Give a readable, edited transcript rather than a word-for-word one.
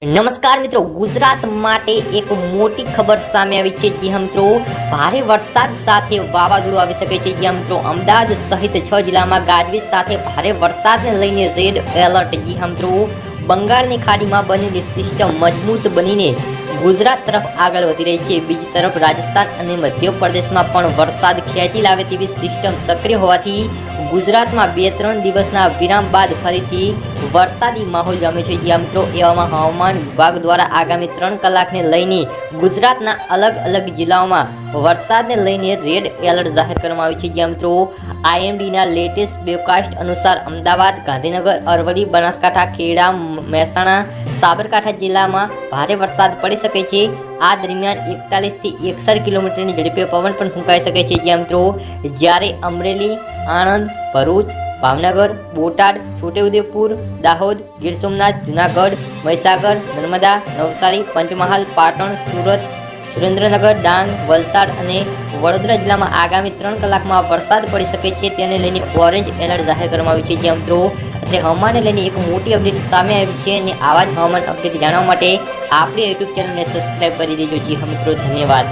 નમસ્કાર મિત્રો, ગુજરાત માટે એક મોટી ખબર સામે આવી છે। જી હા મિત્રો, ભારે વરસાદ સાથે વાવાઝોડું આવી શકે છે। જી હા મિત્રો, અમદાવાદ સહિત 6 જિલ્લામાં ગાજવીજ સાથે ભારે વરસાદને લઈને રેડ એલર્ટ। જી હા મિત્રો, બંગાળની ખાડીમાં બનેલી સિસ્ટમ મજબૂત બનીને ગુજરાત તરફ આગળ વધી રહી છે। બીજી તરફ રાજસ્થાન અને મધ્યપ્રદેશમાં પણ વરસાદ ખેંચી લાવે તેવી સિસ્ટમ સક્રિય હોવાથી ગુજરાતમાં 2-3 દિવસના વિરામ બાદ ફરીથી વરસાદી માહોલ જામ્યો છે। જ્યાં મિત્રો, એવામાં હવામાન વિભાગ દ્વારા આગામી 3 કલાકને લઈને ગુજરાતના અલગ અલગ જિલ્લાઓમાં વરસાદને લઈને રેડ એલર્ટ જાહેર કરવામાં આવ્યું છે। જ્યાં મિત્રો, આઈએમડીના લેટેસ્ટ વેબકાસ્ટ અનુસાર અમદાવાદ, ગાંધીનગર, અરવલ્લી, બનાસકાંઠા, ખેડા, મહેસાણા, સાબરકાંઠા જિલ્લામાં ભારે વરસાદ પડી શકે છે। આ દરમિયાન 41 થી 61 કિલોમીટરની ઝડપે પવન પણ ફૂંકાઈ શકે છે। જ્યાં મિત્રો, જ્યારે અમરેલી, આણંદ, ભરૂચ, ભાવનગર, બોટાદ, છોટેઉદેપુર, દાહોદ, ગીર સોમનાથ, જુનાગઢ, મહીસાગર, નર્મદા, નવસારી, પંચમહાલ, પાટણ, સુરત, સુરેન્દ્રનગર, ડાંગ, વલસાડ અને વડોદરા જિલ્લામાં આગામી 3 કલાકમાં વરસાદ પડી શકે છે। તેને લઈને ઓરેન્જ એલર્ટ જાહેર કરવામાં આવ્યું છે। જ્યાં મિત્રો, હવામાનને લઈને એક મોટી અપડેટ સામે આવી છે અને આવા જ હવામાન અપડેટ જાણવા માટે આપણી યુટ્યુબ ચેનલને સબસ્ક્રાઈબ કરી દેજો। જી હા મિત્રો, ધન્યવાદ।